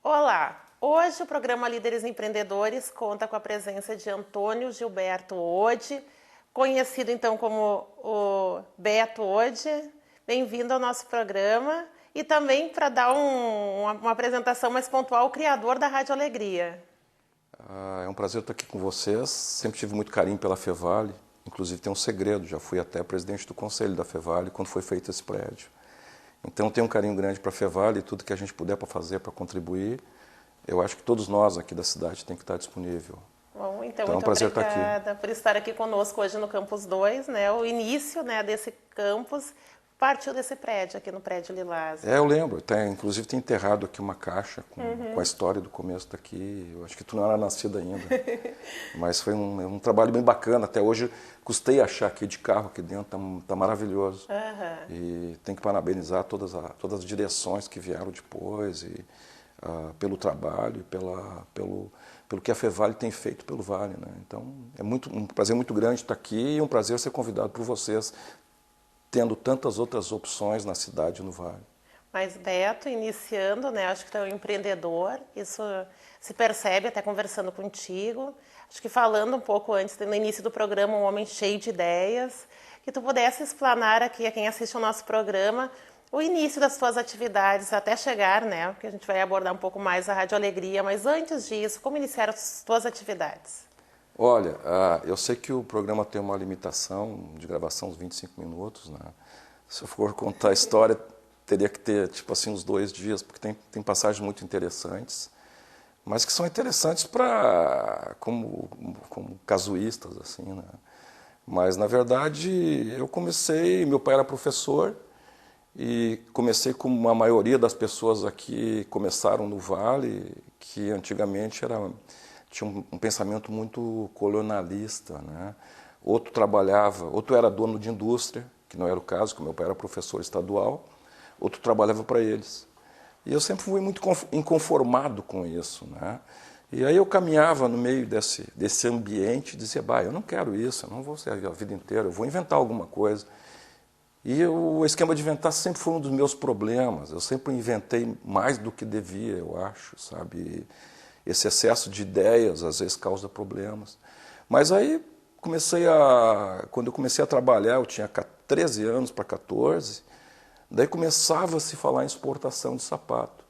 Olá! Hoje o programa Líderes Empreendedores conta com a presença de Antônio Gilberto Ode, conhecido então como o Beto Ode. Bem-vindo ao nosso programa e também para dar uma apresentação mais pontual, o criador da Rádio Alegria. É um prazer estar aqui com vocês. Sempre tive muito carinho pela Fevale. Inclusive tem um segredo, já fui até presidente do conselho da Fevale quando foi feito esse prédio. Então tenho um carinho grande para a Fevale e tudo que a gente puder para fazer, para contribuir. Eu acho que todos nós aqui da cidade tem que estar disponível. Bom, então é um muito prazer obrigada estar aqui. por estar aqui conosco hoje no Campus 2, né? O início, né, desse campus partiu desse prédio, aqui no Prédio Lilás. Eu lembro, inclusive tem enterrado aqui uma caixa com a história do começo daqui. Eu acho que tu não era nascida ainda. Mas foi um trabalho bem bacana. Até hoje custei achar aqui de carro aqui dentro, tá maravilhoso. E tem que parabenizar todas as direções que vieram depois, e pelo trabalho, pelo que a Fevale tem feito pelo Vale, né? Então é um prazer muito grande estar aqui e um prazer ser convidado por vocês, tendo tantas outras opções na cidade e no Vale. Mas Beto, iniciando, né, acho que tu é um empreendedor, isso se percebe até conversando contigo. Acho que falando um pouco antes, no início do programa, um homem cheio de ideias, que tu pudesse explanar aqui a quem assiste o nosso programa o início das tuas atividades até chegar, né, porque a gente vai abordar um pouco mais a Rádio Alegria, mas antes disso, como iniciaram as tuas atividades? Olha, eu sei que o programa tem uma limitação de gravação, uns 25 minutos, né? Se eu for contar a história, teria que ter, tipo assim, uns 2 dias, porque tem passagens muito interessantes, mas que são interessantes como casuístas, assim, né? Mas, na verdade, eu comecei, meu pai era professor, e comecei como a maioria das pessoas aqui começaram no Vale, que antigamente tinha um pensamento muito colonialista, né? Outro era dono de indústria, que não era o caso, que meu pai era professor estadual, outro trabalhava para eles. E eu sempre fui muito inconformado com isso, né? E aí eu caminhava no meio desse ambiente e dizia, eu não quero isso, eu não vou ser a vida inteira, eu vou inventar alguma coisa. E o esquema de inventar sempre foi um dos meus problemas. Eu sempre inventei mais do que devia, eu acho, sabe? Esse excesso de ideias às vezes causa problemas. Mas aí quando eu comecei a trabalhar, eu tinha 13 anos para 14, daí começava a se falar em exportação de sapato.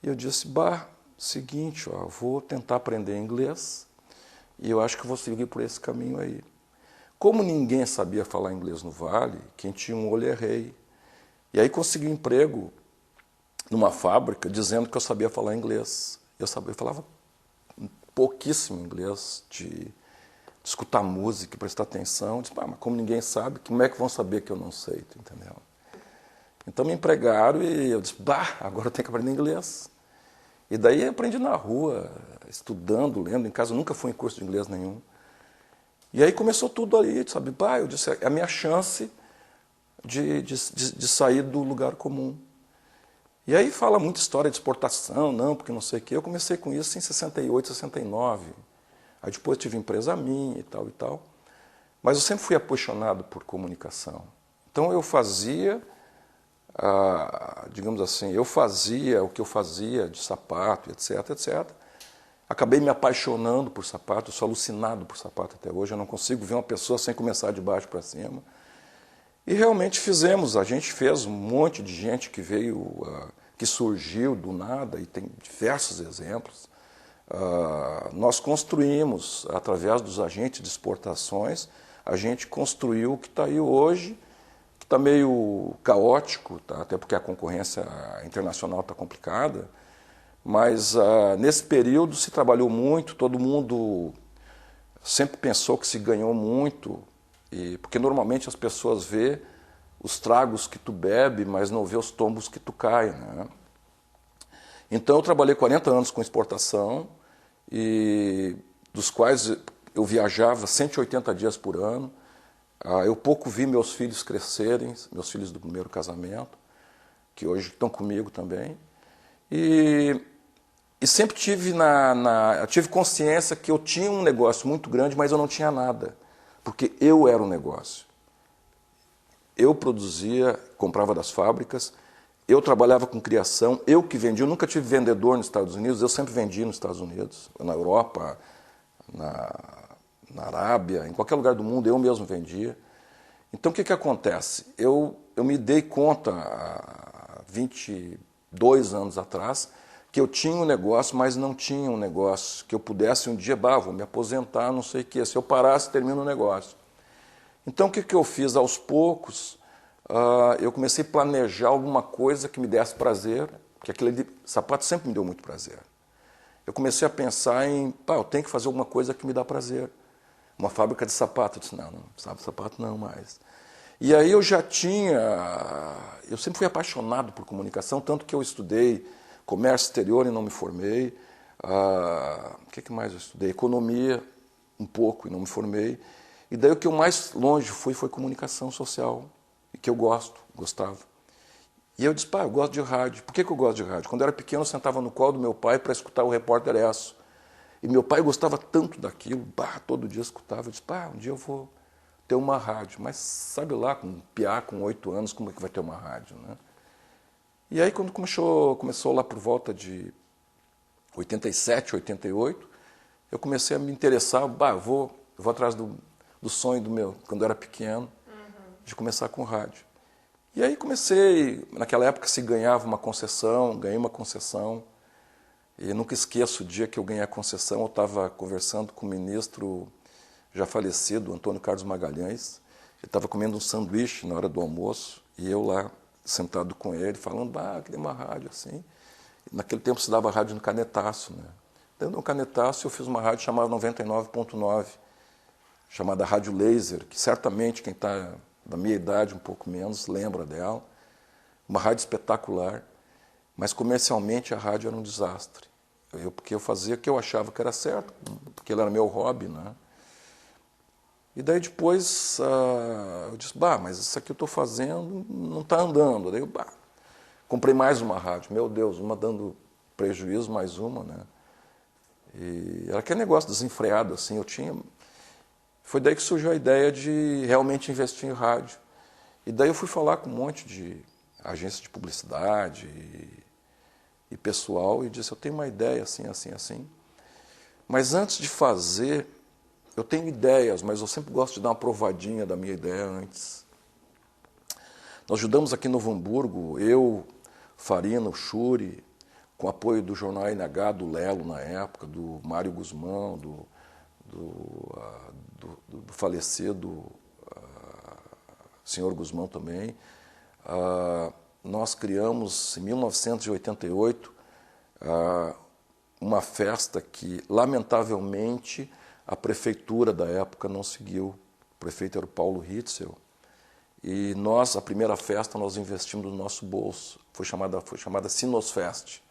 E eu disse, seguinte, vou tentar aprender inglês e eu acho que vou seguir por esse caminho aí. Como ninguém sabia falar inglês no Vale, quem tinha um olho é rei. E aí consegui um emprego numa fábrica dizendo que eu sabia falar inglês. Eu falava pouquíssimo inglês, de escutar música, prestar atenção. Eu disse, mas como ninguém sabe, como é que vão saber que eu não sei, entendeu? Então me empregaram e eu disse, agora eu tenho que aprender inglês. E daí eu aprendi na rua, estudando, lendo. Em casa eu nunca fui em curso de inglês nenhum. E aí começou tudo aí, sabe? Eu disse, é a minha chance de sair do lugar comum. E aí fala muita história de exportação, porque não sei o quê. Eu comecei com isso em 68, 69. Aí depois tive empresa minha e tal e tal. Mas eu sempre fui apaixonado por comunicação. Então eu fazia, digamos assim, eu fazia o que eu fazia de sapato, etc, etc. Acabei me apaixonando por sapato, eu sou alucinado por sapato até hoje, eu não consigo ver uma pessoa sem começar de baixo para cima. E realmente a gente fez um monte de gente que veio, que surgiu do nada, e tem diversos exemplos. Nós construímos, através dos agentes de exportações, a gente construiu o que está aí hoje, que está meio caótico, tá? Até porque a concorrência internacional está complicada. Mas nesse período se trabalhou muito, todo mundo sempre pensou que se ganhou muito, porque normalmente as pessoas vê os tragos que tu bebe, mas não vê os tombos que tu cai, né? Então eu trabalhei 40 anos com exportação, e dos quais eu viajava 180 dias por ano. Eu pouco vi meus filhos crescerem, meus filhos do primeiro casamento, que hoje estão comigo também. E sempre eu tive consciência que eu tinha um negócio muito grande, mas eu não tinha nada, porque eu era o negócio. Eu produzia, comprava das fábricas, eu trabalhava com criação, eu que vendia, eu nunca tive vendedor nos Estados Unidos, eu sempre vendi nos Estados Unidos, na Europa, na Arábia, em qualquer lugar do mundo, eu mesmo vendia. Então, o que acontece? Eu me dei conta, há 22 anos atrás, que eu tinha um negócio, mas não tinha um negócio que eu pudesse um dia, vou me aposentar, não sei o quê. Se eu parasse, termina o negócio. Então, o que eu fiz? Aos poucos, eu comecei a planejar alguma coisa que me desse prazer, porque aquele sapato sempre me deu muito prazer. Eu comecei a pensar em, eu tenho que fazer alguma coisa que me dá prazer. Uma fábrica de sapato. Eu disse, não, sapato não mais. E aí eu sempre fui apaixonado por comunicação, tanto que eu estudei comércio exterior e não me formei. O que mais eu estudei? Economia, um pouco, e não me formei. E daí o que eu mais longe fui foi comunicação social, e que eu gostava. E eu disse, eu gosto de rádio. Por que eu gosto de rádio? Quando eu era pequeno, eu sentava no colo do meu pai para escutar o Repórter Esso. E meu pai gostava tanto daquilo, todo dia escutava. Eu disse, um dia eu vou ter uma rádio. Mas sabe lá, com um piá com 8 anos, como é que vai ter uma rádio, né? E aí, quando começou lá por volta de 87, 88, eu comecei a me interessar, eu vou atrás do sonho do meu, quando eu era pequeno, de começar com rádio. E aí comecei, naquela época se ganhava uma concessão, ganhei uma concessão, e nunca esqueço o dia que eu ganhei a concessão, eu estava conversando com o ministro já falecido, Antônio Carlos Magalhães, ele estava comendo um sanduíche na hora do almoço, e eu lá, sentado com ele, falando, queria uma rádio assim. E naquele tempo se dava rádio no canetaço, né? Dentro do canetaço eu fiz uma rádio chamada 99.9, chamada Rádio Laser, que certamente quem está da minha idade, um pouco menos, lembra dela. Uma rádio espetacular, mas comercialmente a rádio era um desastre. Porque eu fazia o que eu achava que era certo, porque ele era meu hobby, né? E daí depois eu disse, mas isso aqui eu estou fazendo não está andando. Daí eu comprei mais uma rádio, meu Deus, uma dando prejuízo, mais uma, né? E era aquele negócio desenfreado, assim, eu tinha... Foi daí que surgiu a ideia de realmente investir em rádio. E daí eu fui falar com um monte de agências de publicidade e pessoal e disse, eu tenho uma ideia assim, assim, assim. Mas antes de fazer... Eu tenho ideias, mas eu sempre gosto de dar uma provadinha da minha ideia antes. Nós ajudamos aqui em Novo Hamburgo, eu, Farina, o Churi, com apoio do jornal NH, do Lelo na época, do Mário Guzmão, do falecido senhor Guzmão também. Nós criamos, em 1988, uma festa que, lamentavelmente, a prefeitura da época não seguiu. O prefeito era o Paulo Ritzel. E nós, a primeira festa, nós investimos no nosso bolso. Foi chamada Sinosfest.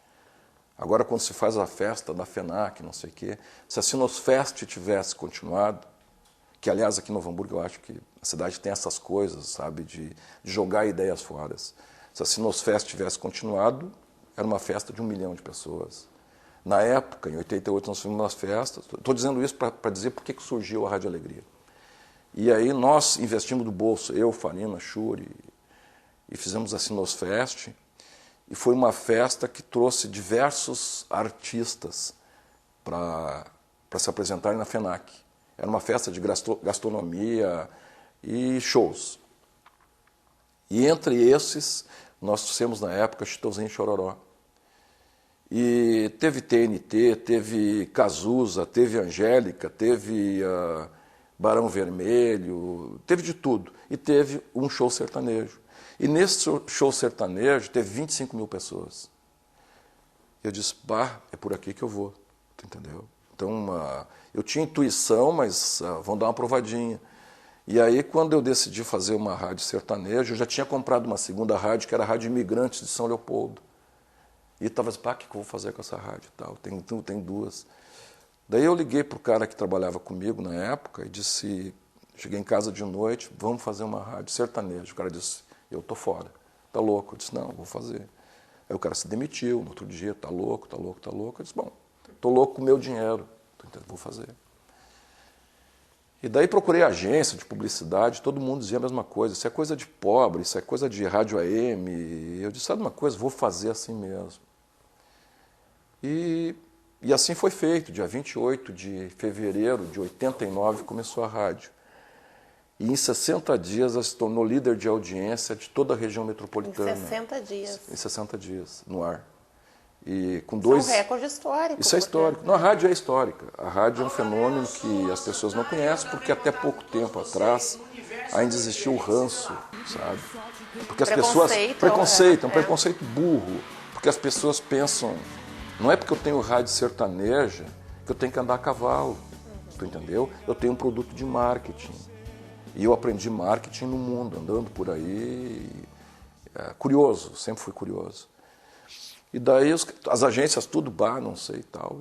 Agora, quando se faz a festa da FENAC, não sei o quê, se a Sinosfest tivesse continuado, que, aliás, aqui em Novo Hamburgo, eu acho que a cidade tem essas coisas, sabe, de jogar ideias fora. Se a Sinosfest tivesse continuado, era uma festa de 1 milhão de pessoas. Na época, em 88, nós fizemos umas festas. Estou dizendo isso para dizer por que surgiu a Rádio Alegria. E aí nós investimos do bolso, eu, Farina, Churi, e fizemos a Sinosfest. E foi uma festa que trouxe diversos artistas para se apresentarem na FENAC. Era uma festa de gastronomia e shows. E entre esses, nós trouxemos na época Chitãozinho e Chororó. E teve TNT, teve Cazuza, teve Angélica, teve Barão Vermelho, teve de tudo. E teve um show sertanejo. E nesse show sertanejo teve 25 mil pessoas. Eu disse, é por aqui que eu vou, entendeu? Então, eu tinha intuição, mas vão dar uma provadinha. E aí, quando eu decidi fazer uma rádio sertanejo, eu já tinha comprado uma segunda rádio, que era a Rádio Imigrantes de São Leopoldo. E estava assim, o que eu vou fazer com essa rádio? Tem duas. Daí eu liguei para o cara que trabalhava comigo na época e disse, cheguei em casa de noite, vamos fazer uma rádio sertanejo. O cara disse, eu estou fora. Tá louco? Eu disse, não, vou fazer. Aí o cara se demitiu no outro dia, tá louco. Eu disse, bom, estou louco com o meu dinheiro, vou fazer. E daí procurei agência de publicidade, todo mundo dizia a mesma coisa, isso é coisa de pobre, isso é coisa de rádio AM. E eu disse, sabe uma coisa, vou fazer assim mesmo. E assim foi feito, dia 28 de fevereiro de 89 começou a rádio. E em 60 dias ela se tornou líder de audiência de toda a região metropolitana. Em 60 dias. Em 60 dias, no ar. E com Isso é um recorde histórico. Isso é histórico. Não, a rádio é histórica. A rádio é um fenômeno que as pessoas não conhecem, porque até pouco tempo atrás ainda existia o ranço, sabe? Porque as pessoas... Preconceito, é um preconceito burro. Porque as pessoas pensam, não é porque eu tenho rádio sertaneja que eu tenho que andar a cavalo, tu entendeu? Eu tenho um produto de marketing. E eu aprendi marketing no mundo, andando por aí, curioso, sempre fui curioso. E daí as agências tudo, não sei e tal.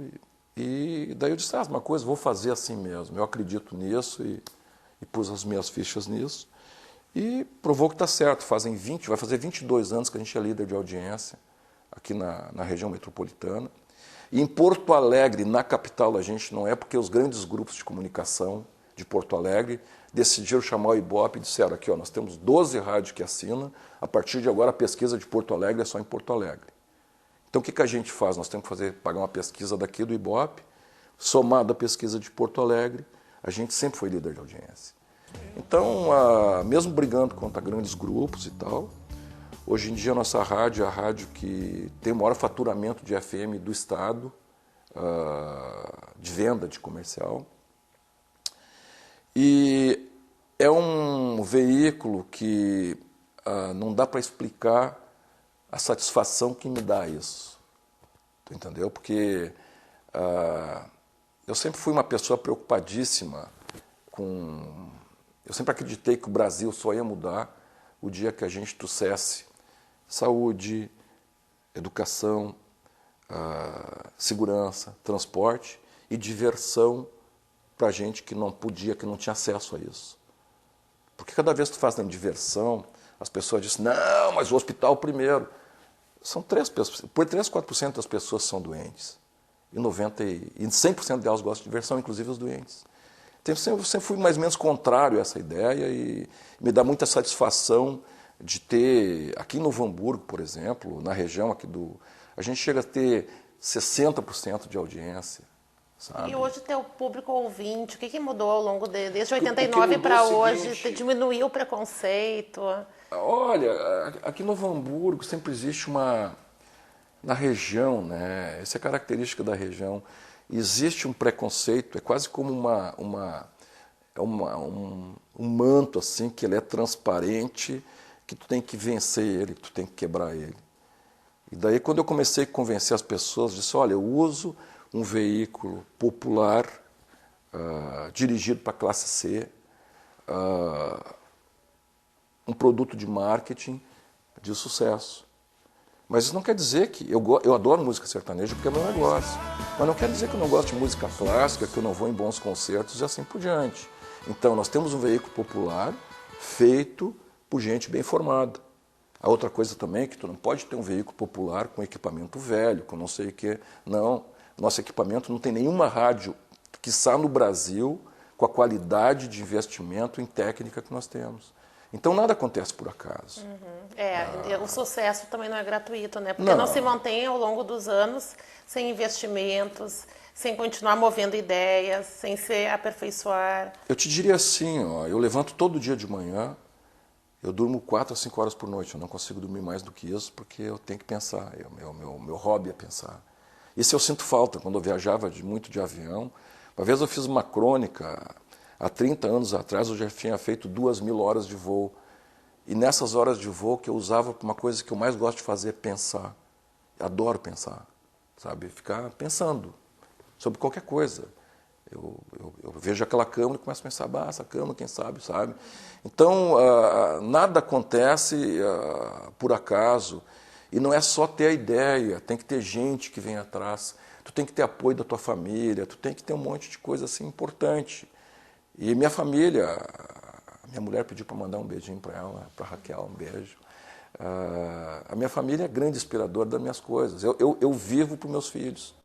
E daí eu disse, uma coisa, vou fazer assim mesmo. Eu acredito nisso e pus as minhas fichas nisso. E provou que está certo. Vai fazer 22 anos que a gente é líder de audiência aqui na região metropolitana. E em Porto Alegre, na capital, a gente não é, porque os grandes grupos de comunicação de Porto Alegre decidiram chamar o Ibope e disseram aqui, nós temos 12 rádios que assinam, a partir de agora a pesquisa de Porto Alegre é só em Porto Alegre. Então, o que a gente faz? Nós temos que pagar uma pesquisa daqui do Ibope, somada à pesquisa de Porto Alegre, a gente sempre foi líder de audiência. Então, mesmo brigando contra grandes grupos e tal, hoje em dia a nossa rádio é a rádio que tem o maior faturamento de FM do estado, de venda, de comercial. E é um veículo que não dá para explicar a satisfação que me dá isso, tu entendeu? Porque eu sempre fui uma pessoa preocupadíssima com... Eu sempre acreditei que o Brasil só ia mudar o dia que a gente trouxesse saúde, educação, segurança, transporte e diversão para gente que não podia, que não tinha acesso a isso. Porque cada vez que tu faz na diversão, as pessoas dizem, não, mas o hospital primeiro. São 4% das pessoas são doentes. E 100% delas gostam de diversão, inclusive os doentes. Então, eu sempre fui mais ou menos contrário a essa ideia e me dá muita satisfação de ter, aqui em Novo Hamburgo, por exemplo, na região aqui a gente chega a ter 60% de audiência. Sabe? E hoje ter o público ouvinte, o que mudou ao longo desde 89 para hoje? Diminuiu o preconceito? Olha, aqui em Novo Hamburgo sempre existe na região, né? Essa é a característica da região, existe um preconceito, é quase como um manto assim, que ele é transparente, que tu tem que vencer ele, que tu tem que quebrar ele. E daí quando eu comecei a convencer as pessoas, disse, olha, eu uso um veículo popular, dirigido para a classe C, um produto de marketing de sucesso. Mas isso não quer dizer que... Eu adoro música sertaneja porque é meu negócio. Mas não quer dizer que eu não gosto de música clássica, que eu não vou em bons concertos e assim por diante. Então, nós temos um veículo popular feito por gente bem formada. A outra coisa também é que tu não pode ter um veículo popular com equipamento velho, com não sei o quê. Não, nosso equipamento não tem nenhuma rádio que está no Brasil com a qualidade de investimento em técnica que nós temos. Então, nada acontece por acaso. O sucesso também não é gratuito, né? Porque não se mantém ao longo dos anos sem investimentos, sem continuar movendo ideias, sem se aperfeiçoar. Eu te diria assim, eu levanto todo dia de manhã, eu durmo 4 a 5 horas por noite, eu não consigo dormir mais do que isso, porque eu tenho que pensar, meu hobby é pensar. Isso eu sinto falta, quando eu viajava muito de avião. Uma vez eu fiz uma crônica... Há 30 anos atrás eu já tinha feito 2.000 horas de voo. E nessas horas de voo que eu usava uma coisa que eu mais gosto de fazer é pensar. Eu adoro pensar, sabe? Ficar pensando sobre qualquer coisa. Eu vejo aquela câmera e começo a pensar, essa câmera, quem sabe, sabe? Então, nada acontece por acaso. E não é só ter a ideia, tem que ter gente que vem atrás. Tu tem que ter apoio da tua família, tu tem que ter um monte de coisa assim importante. E minha família, minha mulher pediu para mandar um beijinho para ela, para a Raquel, um beijo. A minha família é grande inspiradora das minhas coisas. Eu vivo para os meus filhos.